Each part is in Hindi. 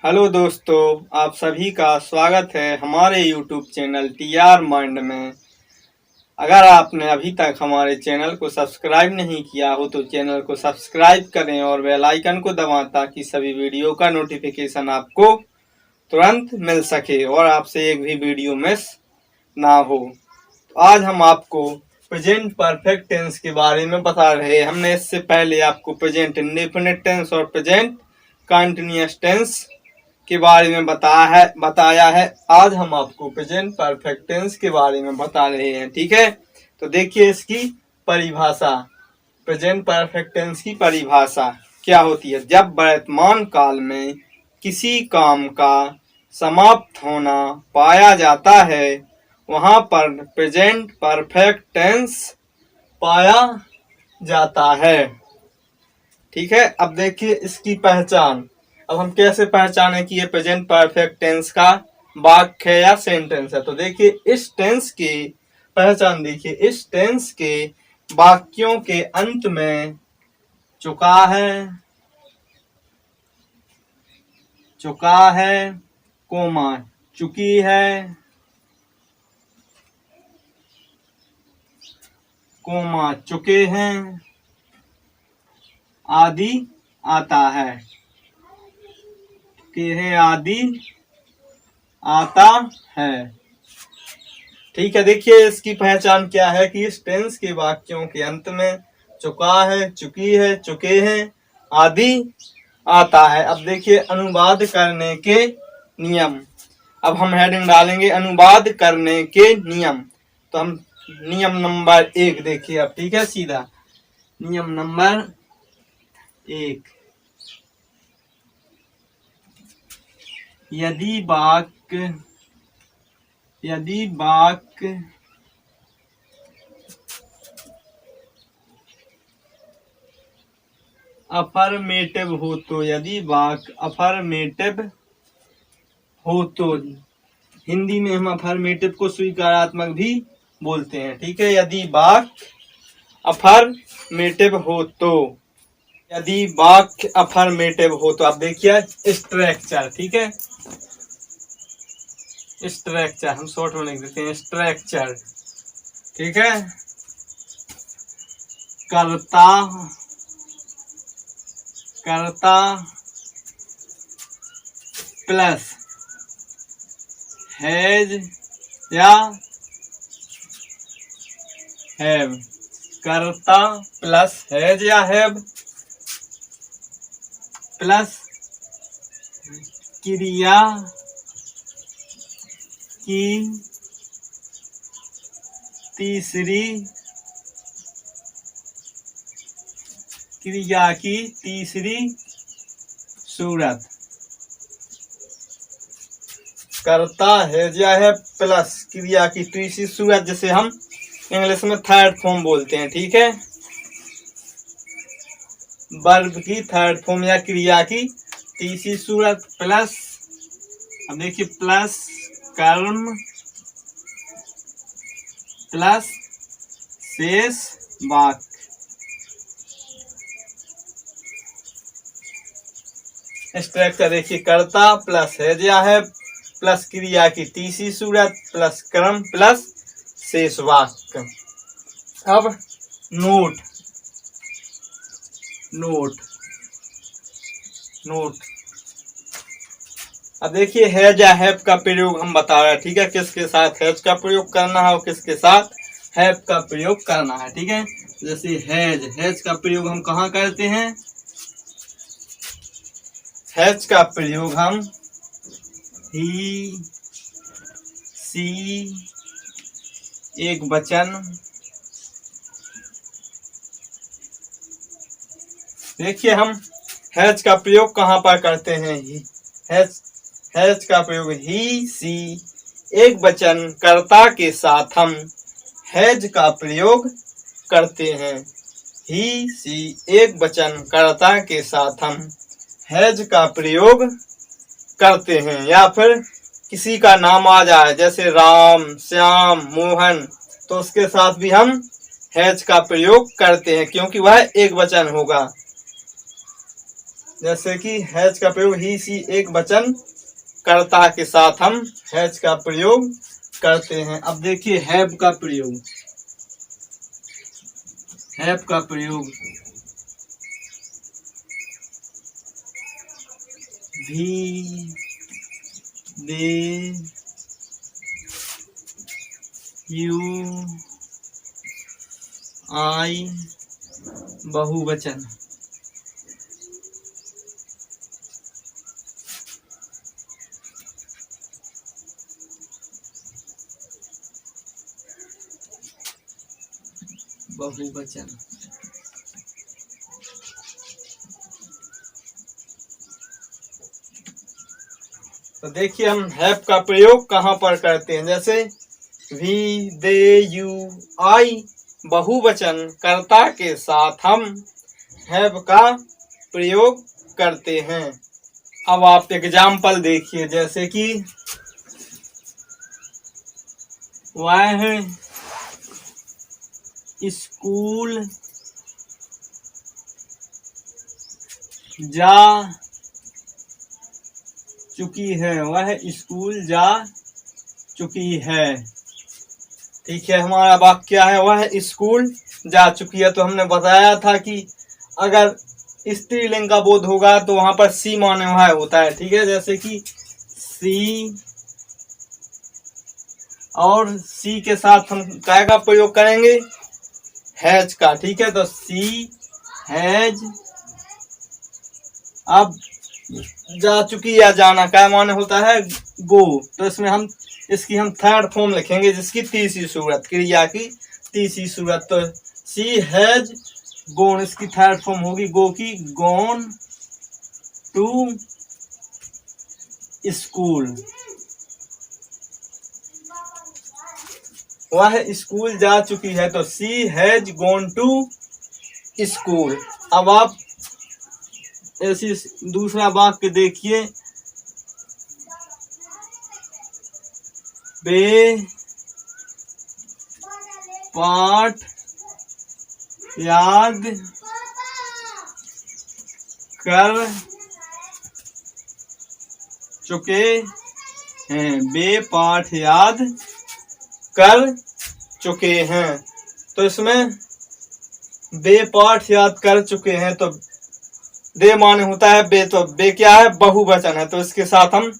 हेलो दोस्तों, आप सभी का स्वागत है हमारे YouTube चैनल TR माइंड में। अगर आपने अभी तक हमारे चैनल को सब्सक्राइब नहीं किया हो तो चैनल को सब्सक्राइब करें और बेल आइकन को दबाएं ताकि सभी वीडियो का नोटिफिकेशन आपको तुरंत मिल सके और आपसे एक भी वीडियो मिस ना हो। तो आज हम आपको प्रेजेंट परफेक्ट टेंस के बारे में बता रहे हैं। हमने इससे पहले आपको प्रेजेंट इंडेफिनिट टेंस और प्रेजेंट कंटीन्यूअस टेंस के बारे में बताया है। आज हम आपको प्रेजेंट परफेक्ट टेंस के बारे में बता रहे हैं। ठीक है, तो देखिए इसकी परिभाषा। प्रेजेंट परफेक्ट टेंस की परिभाषा क्या होती है? जब वर्तमान काल में किसी काम का समाप्त होना पाया जाता है वहां पर प्रेजेंट परफेक्ट टेंस पाया जाता है। ठीक है, अब देखिए इसकी पहचान। अब हम कैसे पहचाने कि ये प्रेजेंट परफेक्ट टेंस का वाक्य है या सेंटेंस है? तो देखिए इस टेंस की पहचान देखिए, इस टेंस के वाक्यों के अंत में चुका है, कोमा, चुकी है, कोमा, चुके हैं आदि आता है। आदि आता है। ठीक है, देखिए इसकी पहचान क्या है कि इस टेंस के वाक्यों के अंत में चुका है, चुकी है, चुके हैं आदि आता है। अब देखिए अनुवाद करने के नियम। अब हम हेडिंग डालेंगे अनुवाद करने के नियम। तो हम नियम नंबर 1 देखिए अब। ठीक है, सीधा नियम नंबर 1, यदि वाक्य अफर्मेटिव हो तो, यदि वाक्य अफर्मेटिव हो तो, हिंदी में हम अफर्मेटिव को स्वीकारात्मक भी बोलते हैं। ठीक है, यदि वाक्य अफर्मेटिव हो तो, यदि वाक्य अफर्मेटिव हो तो, अब देखिए स्ट्रक्चर। ठीक है, स्ट्रक्चर हम शॉर्ट में लिख देते हैं स्ट्रक्चर। ठीक है, कर्ता प्लस हैज या हैव, कर्ता प्लस हैज या हैव प्लस क्रिया की तीसरी सूरत। कर्ता है या है प्लस क्रिया की तीसरी सूरत, जिसे हम इंग्लिश में थर्ड फॉर्म बोलते हैं। ठीक है, वर्ब की थर्ड फॉर्म या क्रिया की तीसरी सूरत प्लस, अब देखिए प्लस कर्म प्लस शेष वाक्य। स्ट्रक्चर देखिए, कर्ता प्लस है या है प्लस क्रिया की तीसरी सूरत प्लस क्रम प्लस शेष वाक्य। अब नोट अब देखिए हैज या हैव का प्रयोग हम बता रहे हैं। ठीक है, किसके साथ हैज का प्रयोग करना है और किसके साथ हैव का प्रयोग करना है। ठीक है, जैसे हैज का प्रयोग हम कहाँ करते हैं? हैज का प्रयोग हम ही, सी, एक वचन, देखिए हम हैज का प्रयोग कहाँ पर करते हैं? हैज का प्रयोग ही, सी, एक वचन कर्ता के साथ हम हैज का प्रयोग करते हैं। ही, सी, एक वचन कर्ता के साथ हम हैज का प्रयोग करते हैं। या फिर किसी का नाम आ जाए जैसे राम, श्याम, मोहन, तो उसके साथ भी हम हैज का प्रयोग करते हैं क्योंकि वह एक वचन होगा। जैसे कि हैज का प्रयोग ही सी एक वचन कर्ता के साथ हम हैज का प्रयोग करते हैं। अब देखिए हैव का प्रयोग, हैव का प्रयोग भी, दे, यू, आई, बहुवचन। बहुवचन तो देखिए हम हैव का प्रयोग कहाँ पर करते हैं। जैसे वी, दे, यू, आई बहुवचन कर्ता के साथ हम हैव का प्रयोग करते हैं। अब आप एग्जाम्पल देखिए, जैसे कि वह स्कूल जा चुकी है, वह स्कूल जा चुकी है। ठीक है, हमारा वाक्य क्या है, वह स्कूल जा चुकी है। तो हमने बताया था कि अगर स्त्रीलिंग का बोध होगा तो वहां पर सी माने वह होता है। ठीक है, जैसे कि सी, और सी के साथ हम क्या का प्रयोग करेंगे, हैज का। ठीक है, तो सी हैज। अब जा चुकी या जाना क्या माने होता है, गो। तो इसमें हम इसकी हम थर्ड फॉर्म लिखेंगे, जिसकी तीसरी सूरत, क्रिया की तीसरी सूरत। तो सी हैज गोन, इसकी थर्ड फॉर्म होगी गो की, गोन टू स्कूल। वह स्कूल जा चुकी है, तो सी हैज गोन टू स्कूल। अब आप ऐसी दूसरा वाक्य देखिए, वे पाठ याद कर चुके हैं, वे पाठ याद कर चुके हैं। तो इसमें वे पाठ याद कर चुके हैं, तो दे माने होता है बे, तो बे क्या है, बहुवचन है। तो इसके साथ हम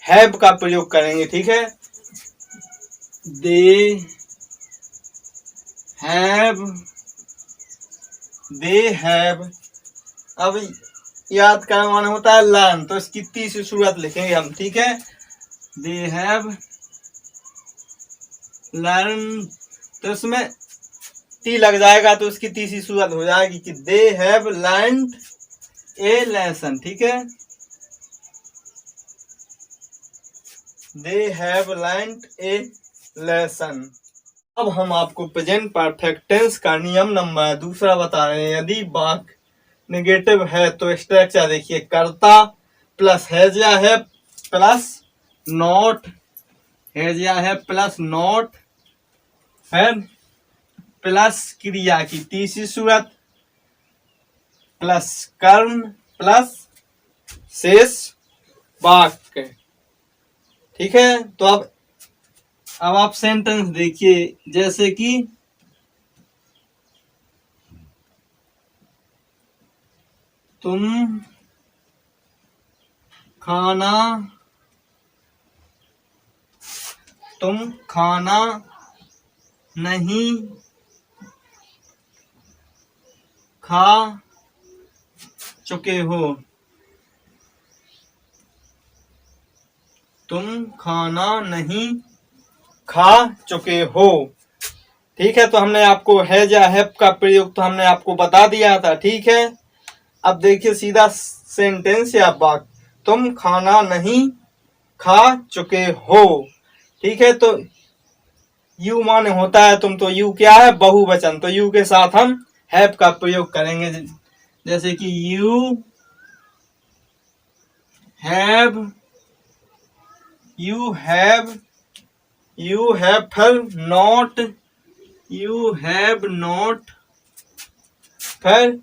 हैव का प्रयोग करेंगे। ठीक है, दे हैव, दे हैव। अब याद का माने होता है लर्न, तो इसकी तीसरी सूरत लिखेंगे हम। ठीक है, दे हैव लर्न। तो इसमें टी लग जाएगा, तो इसकी तीसरी सूरत हो जाएगी कि they have learned A lesson. ठीक है, they have learned A lesson. अब हम आपको प्रेजेंट परफेक्ट टेंस का नियम नंबर दूसरा बता रहे हैं। यदि वाक्य नेगेटिव है तो स्ट्रक्चर देखिए, कर्ता प्लस हैज या है प्लस नॉट, हैज या है प्लस नॉट, है प्लस क्रिया की तीसरी सूरत, प्लस कर्म, प्लस शेष वाक्य। ठीक है, तो अब आप सेंटेंस देखिए, जैसे कि तुम खाना नहीं खा चुके हो, तुम खाना नहीं खा चुके हो। ठीक है, तो हमने आपको हैज या हैव का प्रयोग तो हमने आपको बता दिया था। ठीक है, अब देखिए सीधा सेंटेंस या वाक्य, तुम खाना नहीं खा चुके हो। ठीक है, तो यू माने होता है तुम, तो यू क्या है, बहुवचन। तो यू के साथ हम हैव का प्रयोग करेंगे, जैसे कि you have, you have, you have फिर नॉट, यू हैव नॉट फिर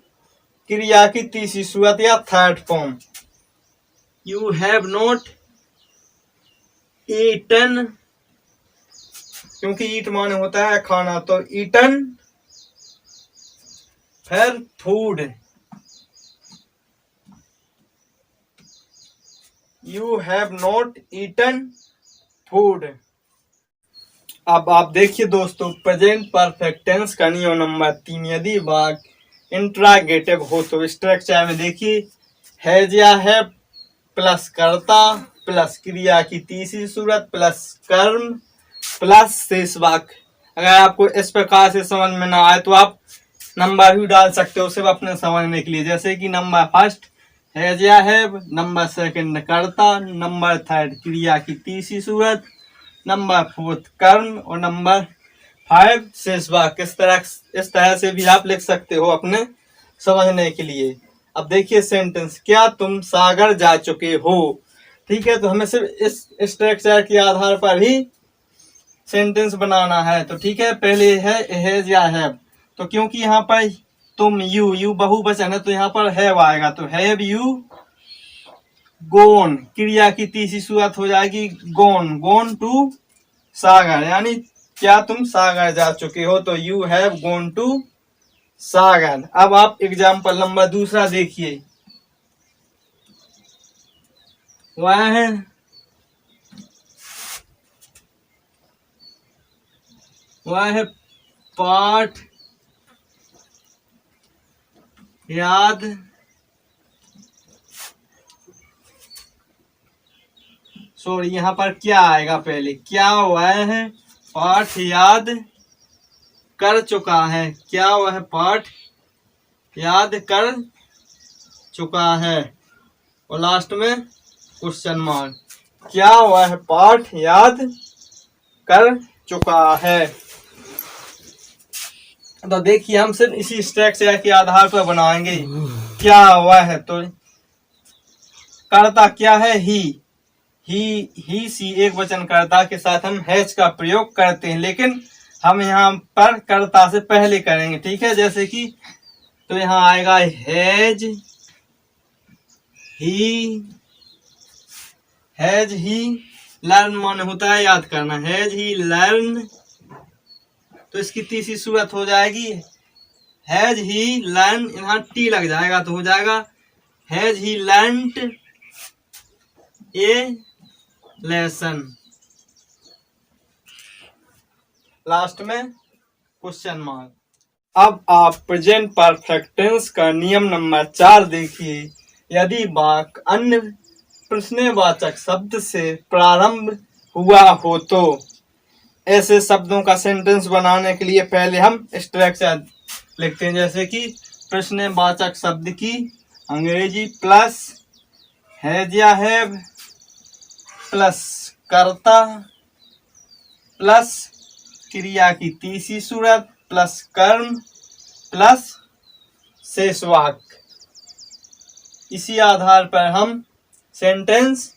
क्रिया की तीसरी सूरत या third form. You have not eaten, क्योंकि ईट माने होता है खाना, तो ईटन, फिर food, you have not eaten food. अब आप देखिए दोस्तों, प्रेजेंट परफेक्ट टेंस का नियम नंबर 3, यदि वाक्य इंट्रागेटिव हो तो स्ट्रक्चर में देखिए हैज या है प्लस कर्ता प्लस क्रिया की तीसरी सूरत प्लस कर्म प्लस शेष वाक्य। अगर आपको इस प्रकार से समझ में ना आए तो आप नंबर भी डाल सकते हो सिर्फ अपने समझने के लिए, जैसे कि नंबर फर्स्ट हैज या है, नंबर सेकंड कर्ता, नंबर थर्ड क्रिया की तीसरी सूरत, नंबर फोर्थ कर्म और नंबर 5 शेष वाक्य। इस तरह से भी आप लिख सकते हो अपने समझने के लिए। अब देखिए सेंटेंस, क्या तुम सागर जा चुके हो। ठीक है, तो हमें सिर्फ इस स्ट्रक्चर के आधार पर ही सेंटेंस बनाना है। तो ठीक है, पहले है हैज या हैव, तो क्योंकि यहाँ पर तुम यू बहुवचन है तो यहाँ पर हैव आएगा, तो हैव यू गोन, क्रिया की तीसरी सूरत हो जाएगी गोन टू सागर, यानी क्या तुम सागर जा चुके हो, तो यू हैव गोन टू सागर। अब आप एग्जाम्पल नंबर दूसरा देखिए, वह है पाठ याद यहाँ पर क्या आएगा, पहले क्या वह है पाठ याद कर चुका है, क्या वह पाठ याद कर चुका है, और लास्ट में क्वेश्चन मार्क, क्या वह पाठ याद कर चुका है। तो देखिए हम सिर्फ इसी स्ट्रक्चर के आधार पर बनाएंगे। क्या वह है, तो कर्ता क्या है, ही सी एक वचन कर्ता के साथ हम हैज का प्रयोग करते हैं, लेकिन हम यहाँ पर कर्ता से पहले करेंगे। ठीक है, जैसे कि तो यहाँ आएगा हैज ही लर्न माने होता है याद करना, हैज ही लर्न, तो इसकी तीसरी सूरत हो जाएगी हैज ही लर्न, यहाँ टी लग जाएगा तो हो जाएगा has he learned A lesson, last में क्वेश्चन मार्क। अब आप प्रेजेंट परफेक्ट टेंस का नियम नंबर 4 देखिए, यदि वाक्य अन्य प्रश्नवाचक शब्द से प्रारंभ हुआ हो तो ऐसे शब्दों का सेंटेंस बनाने के लिए पहले हम स्ट्रक्चर लिखते हैं, जैसे कि प्रश्नवाचक शब्द की अंग्रेजी प्लस हैज या हैव प्लस कर्ता प्लस क्रिया की तीसरी सूरत प्लस कर्म प्लस शेष वाक्य। इसी आधार पर हम सेंटेंस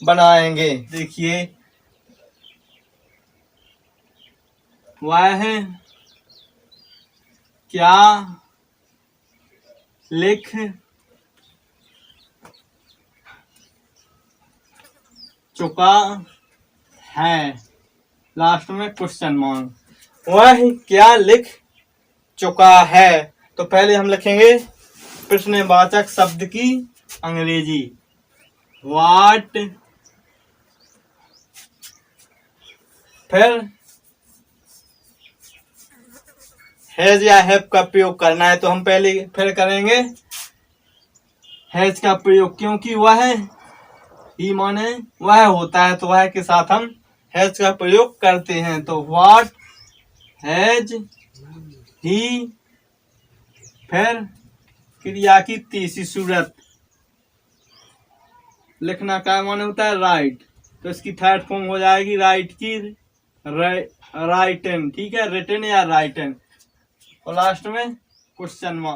बनाएंगे। देखिए वह क्या लिख चुका है, लास्ट में क्वेश्चन मार्क। वह क्या लिख चुका है, तो पहले हम लिखेंगे प्रश्नवाचक शब्द की अंग्रेजी व्हाट, फिर हैज या हैव का प्रयोग करना है तो हम पहले फिर करेंगे हैज का प्रयोग, क्योंकि वह ही माने वह होता है तो वह के साथ हम हैज का प्रयोग करते हैं। तो व्हाट हैज ही, फिर क्रिया की तीसरी सूरत लिखना का माने होता है राइट, तो इसकी थर्ड फॉर्म हो जाएगी राइट की राइटन। ठीक है, रिटन या राइटन, और लास्ट में क्वेश्चन मार्क।